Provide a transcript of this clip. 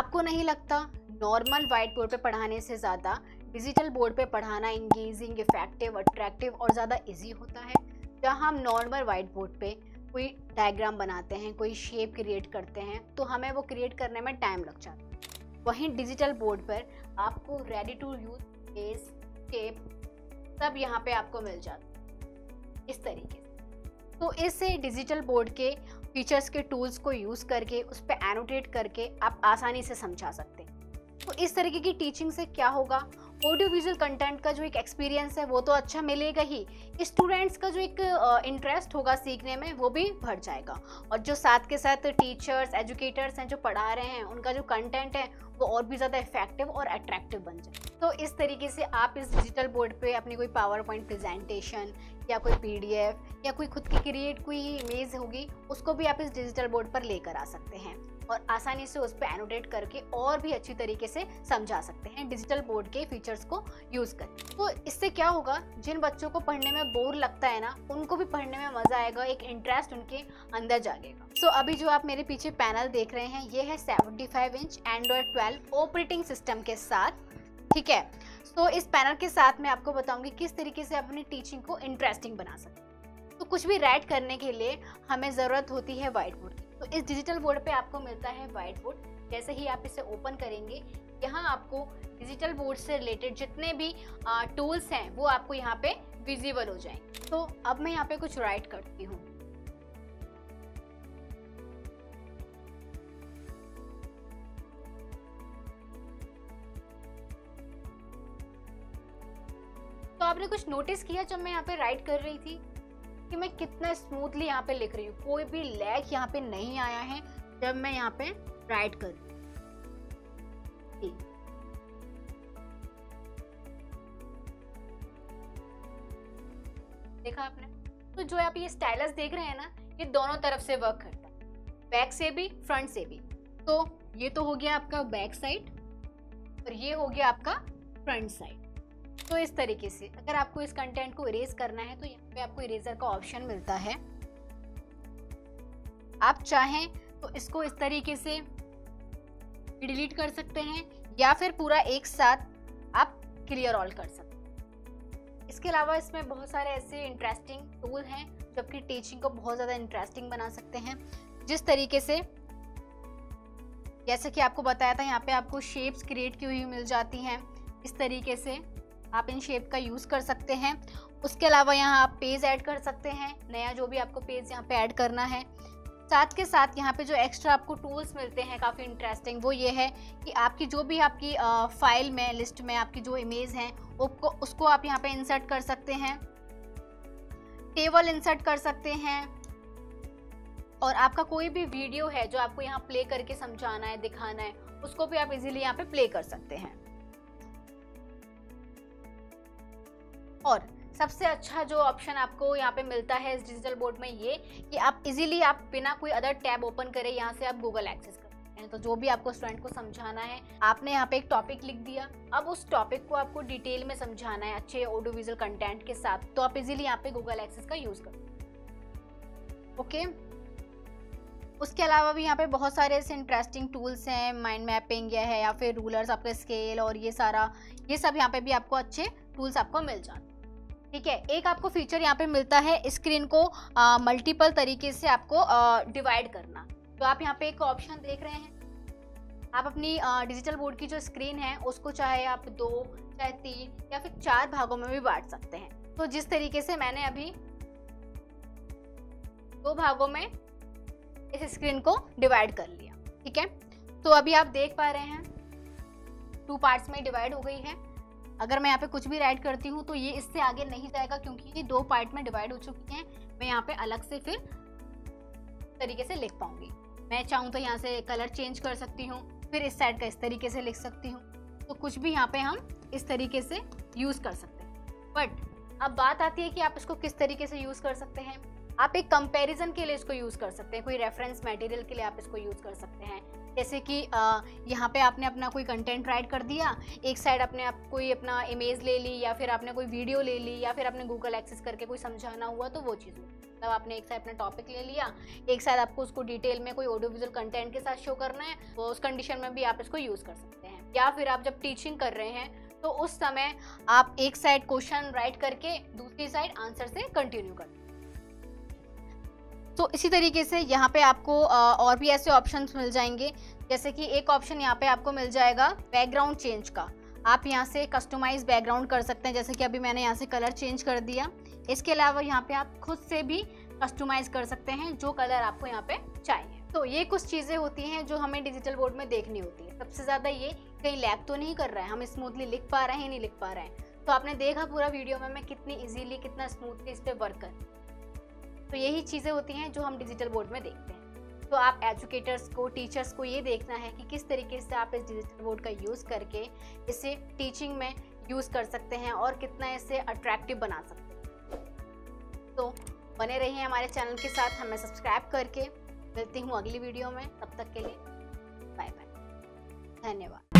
आपको नहीं लगता नॉर्मल व्हाइट बोर्ड पे पढ़ाने से ज़्यादा डिजिटल बोर्ड पे पढ़ाना इंगेजिंग, इफेक्टिव, अट्रैक्टिव और ज़्यादा इजी होता है? जहाँ हम नॉर्मल व्हाइट बोर्ड पे कोई डायग्राम बनाते हैं, कोई शेप क्रिएट करते हैं, तो हमें वो क्रिएट करने में टाइम लग जाता है। वहीं डिजिटल बोर्ड पर आपको ready to use base, shape सब यहाँ पे आपको मिल जाता है इस तरीके से। तो इससे डिजिटल बोर्ड के फीचर्स के टूल्स को यूज़ करके उस पर एनोटेट करके आप आसानी से समझा सकते हैं। तो इस तरीके की टीचिंग से क्या होगा, ऑडियो विजुअल कंटेंट का जो एक एक्सपीरियंस है वो तो अच्छा मिलेगा ही, स्टूडेंट्स का जो एक इंटरेस्ट होगा सीखने में वो भी बढ़ जाएगा, और जो साथ के साथ टीचर्स, एजुकेटर्स हैं जो पढ़ा रहे हैं, उनका जो कंटेंट है वो और भी ज़्यादा इफेक्टिव और अट्रैक्टिव बन जाए। तो इस तरीके से आप इस डिजिटल बोर्ड पे अपनी कोई पावर पॉइंट प्रेजेंटेशन या कोई PDF या कोई खुद की क्रिएट कोई इमेज होगी, उसको भी आप इस डिजिटल बोर्ड पर लेकर आ सकते हैं और आसानी से उस पर एनोटेट करके और भी अच्छी तरीके से समझा सकते हैं डिजिटल बोर्ड के फीचर्स को यूज़ करके। तो इससे क्या होगा, जिन बच्चों को पढ़ने में बोर लगता है ना, उनको भी पढ़ने में मज़ा आएगा, एक इंटरेस्ट उनके अंदर जागेगा। तो अभी जो आप मेरे पीछे पैनल देख रहे हैं, ये है 75 इंच एंड्रॉयड 12 ऑपरेटिंग सिस्टम के साथ, ठीक है। तो इस पैनल के साथ मैं आपको बताऊंगी किस तरीके से अपनी टीचिंग को इंटरेस्टिंग बना सकते हैं। तो कुछ भी राइट करने के लिए हमें ज़रूरत होती है व्हाइट बोर्ड की। तो इस डिजिटल बोर्ड पे आपको मिलता है व्हाइट बोर्ड। जैसे ही आप इसे ओपन करेंगे, यहाँ आपको डिजिटल बोर्ड से रिलेटेड जितने भी टूल्स हैं वो आपको यहाँ पे विजिबल हो जाएंगे। तो अब मैं यहाँ पे कुछ राइट करती हूँ। तो आपने कुछ नोटिस किया जब मैं यहाँ पे राइट कर रही थी कि मैं कितना स्मूथली यहाँ पे लिख रही हूँ, कोई भी लैग यहाँ पे नहीं आया है जब मैं यहाँ पे राइट कर रही हूँ। देखा आपने? तो जो आप ये स्टाइलस देख रहे हैं ना, ये दोनों तरफ से वर्क करता है, बैक से भी फ्रंट से भी। तो ये तो हो गया आपका बैक साइड और ये हो गया आपका फ्रंट साइड। तो इस तरीके से अगर आपको इस कंटेंट को इरेज करना है तो यहाँ पे आपको इरेजर का ऑप्शन मिलता है। आप चाहें तो इसको इस तरीके से डिलीट कर सकते हैं या फिर पूरा एक साथ आप क्लियर ऑल कर सकते हैं। इसके अलावा इसमें बहुत सारे ऐसे इंटरेस्टिंग टूल हैं जो आपकी टीचिंग को बहुत ज़्यादा इंटरेस्टिंग बना सकते हैं। जिस तरीके से, जैसे कि आपको बताया था, यहाँ पे आपको शेप्स क्रिएट की हुई मिल जाती हैं। इस तरीके से आप इन शेप का यूज़ कर सकते हैं। उसके अलावा यहाँ आप पेज ऐड कर सकते हैं, नया जो भी आपको पेज यहाँ पे ऐड करना है। साथ के साथ यहाँ पे जो एक्स्ट्रा आपको टूल्स मिलते हैं काफ़ी इंटरेस्टिंग, वो ये है कि आपकी जो भी आपकी फाइल में, लिस्ट में आपकी जो इमेज हैं उसको आप यहाँ पे इंसर्ट कर सकते हैं, टेबल इंसर्ट कर सकते हैं, और आपका कोई भी वीडियो है जो आपको यहाँ प्ले करके समझाना है, दिखाना है, उसको भी आप इजीली यहाँ पे प्ले कर सकते हैं। और सबसे अच्छा जो ऑप्शन आपको यहाँ पे मिलता है इस डिजिटल बोर्ड में, ये कि आप इजीली आप बिना कोई अदर टैब ओपन करे यहाँ से आप गूगल एक्सेस कर सकते हैं। तो जो भी आपको स्टूडेंट को समझाना है, आपने यहाँ पे एक टॉपिक लिख दिया, अब उस टॉपिक को आपको डिटेल में समझाना है अच्छे ऑडियो विजुअल कंटेंट के साथ, तो आप इजीली यहाँ पे गूगल एक्सेस का यूज़ कर सकते हैं। ओके, उसके अलावा भी यहाँ पे बहुत सारे ऐसे इंटरेस्टिंग टूल्स हैं, माइंड मैपिंग है या फिर रूलर्स, आपका स्केल और ये सब यहाँ पे भी आपको अच्छे टूल्स आपको मिल जाते हैं। ठीक है, एक आपको फीचर यहाँ पे मिलता है स्क्रीन को मल्टीपल तरीके से आपको डिवाइड करना। तो आप यहाँ पे एक ऑप्शन देख रहे हैं, आप अपनी डिजिटल बोर्ड की जो स्क्रीन है उसको चाहे आप 2, चाहे 3 या फिर 4 भागों में भी बांट सकते हैं। तो जिस तरीके से मैंने अभी 2 भागों में इस स्क्रीन को डिवाइड कर लिया। ठीक है, तो अभी आप देख पा रहे हैं 2 पार्ट्स में डिवाइड हो गई है। अगर मैं यहाँ पे कुछ भी राइट करती हूँ तो ये इससे आगे नहीं जाएगा क्योंकि ये 2 पार्ट में डिवाइड हो चुकी हैं। मैं यहाँ पे अलग से फिर तरीके से लिख पाऊंगी। मैं चाहूँ तो यहाँ से कलर चेंज कर सकती हूँ, फिर इस साइड का इस तरीके से लिख सकती हूँ। तो कुछ भी यहाँ पे हम इस तरीके से यूज़ कर सकते हैं। बट अब बात आती है कि आप इसको किस तरीके से यूज़ कर सकते हैं। आप एक कंपैरिजन के लिए इसको यूज़ कर सकते हैं, कोई रेफरेंस मटेरियल के लिए आप इसको यूज़ कर सकते हैं। जैसे कि यहाँ पे आपने अपना कोई कंटेंट राइट कर दिया, एक साइड आपने कोई अपना इमेज ले ली, या फिर आपने कोई वीडियो ले ली, या फिर आपने गूगल एक्सेस करके कोई समझाना हुआ, तो वो चीज़ हो। मतलब आपने एक साइड अपना टॉपिक ले लिया, एक साइड आपको उसको डिटेल में कोई ऑडियो विजुअल कंटेंट के साथ शो करना है, तो उस कंडीशन में भी आप इसको यूज़ कर सकते हैं। या फिर आप जब टीचिंग कर रहे हैं तो उस समय आप एक साइड क्वेश्चन राइट करके दूसरी साइड आंसर से कंटिन्यू करते हैं। तो इसी तरीके से यहाँ पे आपको और भी ऐसे ऑप्शंस मिल जाएंगे, जैसे कि एक ऑप्शन यहाँ पे आपको मिल जाएगा बैकग्राउंड चेंज का। आप यहाँ से कस्टमाइज बैकग्राउंड कर सकते हैं, जैसे कि अभी मैंने यहाँ से कलर चेंज कर दिया। इसके अलावा यहाँ पे आप खुद से भी कस्टमाइज कर सकते हैं जो कलर आपको यहाँ पे चाहिए। तो ये कुछ चीज़ें होती हैं जो हमें डिजिटल बोर्ड में देखनी होती है। सबसे ज़्यादा ये कहीं लैग तो नहीं कर रहा है, हम स्मूथली लिख पा रहे हैं नहीं लिख पा रहे हैं। तो आपने देखा पूरा वीडियो में मैं कितनी ईजीली कितना स्मूथली इस पर वर्क कर। तो यही चीज़ें होती हैं जो हम डिजिटल बोर्ड में देखते हैं। तो आप एजुकेटर्स को, टीचर्स को ये देखना है कि किस तरीके से आप इस डिजिटल बोर्ड का यूज़ करके इसे टीचिंग में यूज़ कर सकते हैं और कितना इसे अट्रैक्टिव बना सकते हैं। तो बने रहिए हमारे चैनल के साथ, हमें सब्सक्राइब करके। मिलती हूँ अगली वीडियो में, तब तक के लिए बाय बाय, धन्यवाद।